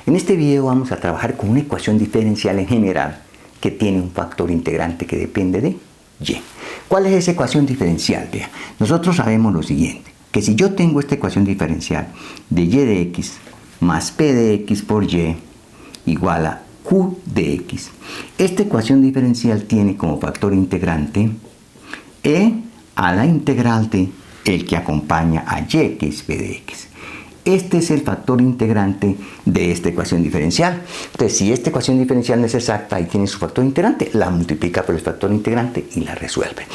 En este video vamos a trabajar con una ecuación diferencial en general que tiene un factor integrante que depende de y. ¿Cuál es esa ecuación diferencial? Vea, nosotros sabemos lo siguiente, que si yo tengo esta ecuación diferencial de y de x más p de x por y igual a q de x, esta ecuación diferencial tiene como factor integrante e a la integral de el que acompaña a y, que es p de x. Este es el factor integrante de esta ecuación diferencial. Entonces, si esta ecuación diferencial no es exacta y tiene su factor integrante, la multiplica por el factor integrante y la resuelve.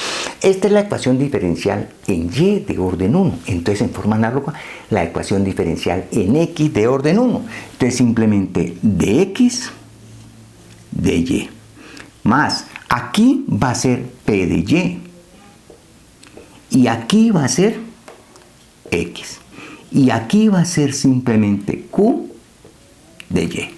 Esta es la ecuación diferencial en y de orden 1. Entonces, en forma análoga, la ecuación diferencial en x de orden 1. Entonces, simplemente de x de y. Más, aquí va a ser p de y. Y aquí va a ser x. Y aquí va a ser simplemente q de y.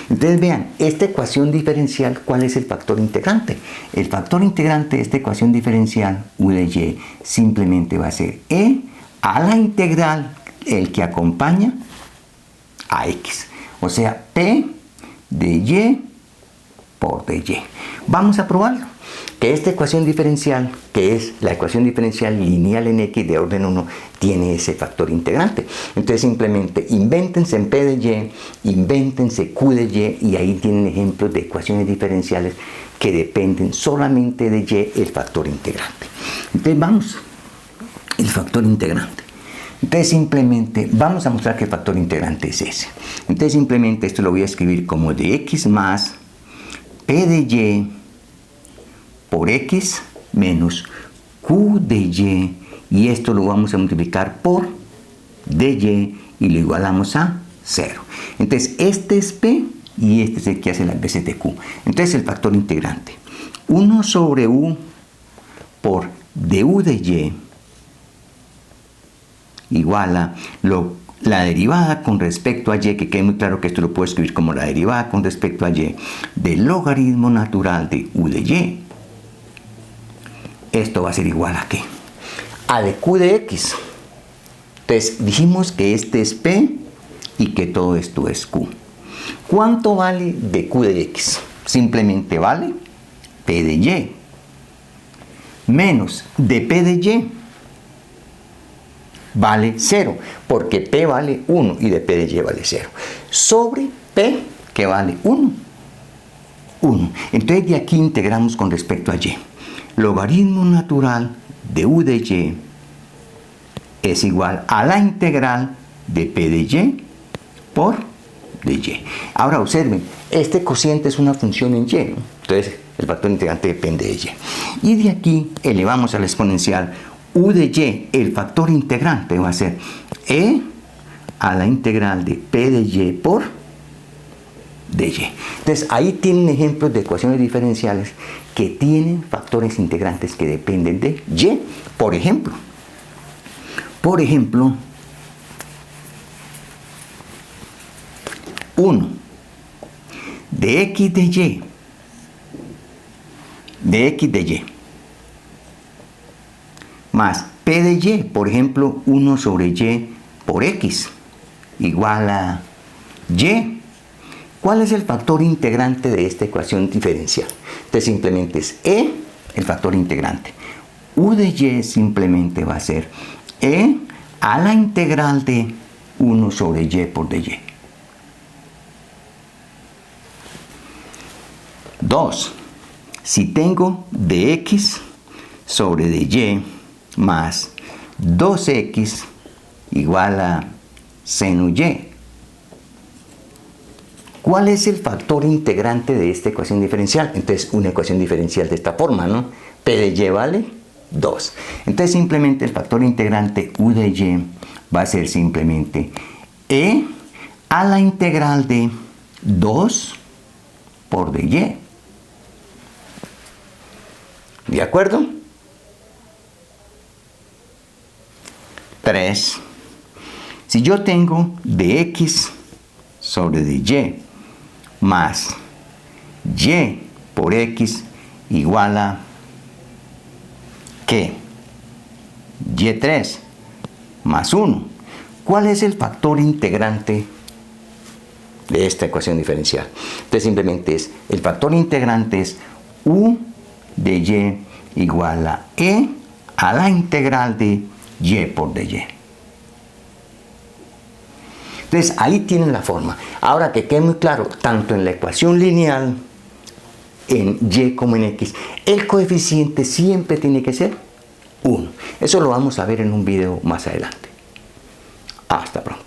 Entonces vean, esta ecuación diferencial, ¿cuál es el factor integrante? El factor integrante de esta ecuación diferencial, u de y, simplemente va a ser e a la integral, el que acompaña a x. O sea, p de y por de y. Vamos a probarlo. Que esta ecuación diferencial, que es la ecuación diferencial lineal en x de orden 1, tiene ese factor integrante. Entonces simplemente invéntense en p de y, invéntense q de y, y ahí tienen ejemplos de ecuaciones diferenciales que dependen solamente de y, el factor integrante. Entonces vamos, el factor integrante. Entonces simplemente vamos a mostrar que el factor integrante es ese. Entonces simplemente esto lo voy a escribir como de x más p de y por x menos q de y esto lo vamos a multiplicar por de y lo igualamos a 0. Entonces este es p y este es el que hace las veces de q. Entonces el factor integrante 1 sobre u por du de y igual a la derivada con respecto a y, que quede muy claro que esto lo puedo escribir como la derivada con respecto a y del logaritmo natural de u de y. Esto va a ser igual a ¿qué? A de q de x. Entonces dijimos que este es p y que todo esto es q. ¿Cuánto vale de q de x? Simplemente vale p de y menos de p de y vale 0, porque p vale 1 y de p de y vale 0, sobre p que vale 1. Entonces de aquí integramos con respecto a y. Logaritmo natural de u de y es igual a la integral de p de y por de y. Ahora observen, este cociente es una función en y, ¿no? Entonces el factor integrante depende de y. Y de aquí elevamos a la exponencial u de y, el factor integrante va a ser e a la integral de p de y por de y. Entonces ahí tienen ejemplos de ecuaciones diferenciales que tienen factores integrantes que dependen de y. Por ejemplo, 1 de x de y más p de y, por ejemplo, 1 sobre y por x igual a y. ¿Cuál es el factor integrante de esta ecuación diferencial? Entonces simplemente es e, el factor integrante. U de y simplemente va a ser e a la integral de 1 sobre y por de y. 2. Si tengo de x sobre de y más 2x igual a seno y. ¿Cuál es el factor integrante de esta ecuación diferencial? Entonces, una ecuación diferencial de esta forma, ¿no? P de y vale 2. Entonces, simplemente el factor integrante u de y va a ser simplemente e a la integral de 2 por de y. ¿De acuerdo? 3. Si yo tengo de x sobre de y más y por x igual a ¿qué? y3 más 1. ¿Cuál es el factor integrante de esta ecuación diferencial. Entonces simplemente es, el factor integrante es u de y igual a e a la integral de y por dy. Entonces ahí tienen la forma. Ahora que quede muy claro, tanto en la ecuación lineal, en y como en x, el coeficiente siempre tiene que ser 1. Eso lo vamos a ver en un video más adelante. Hasta pronto.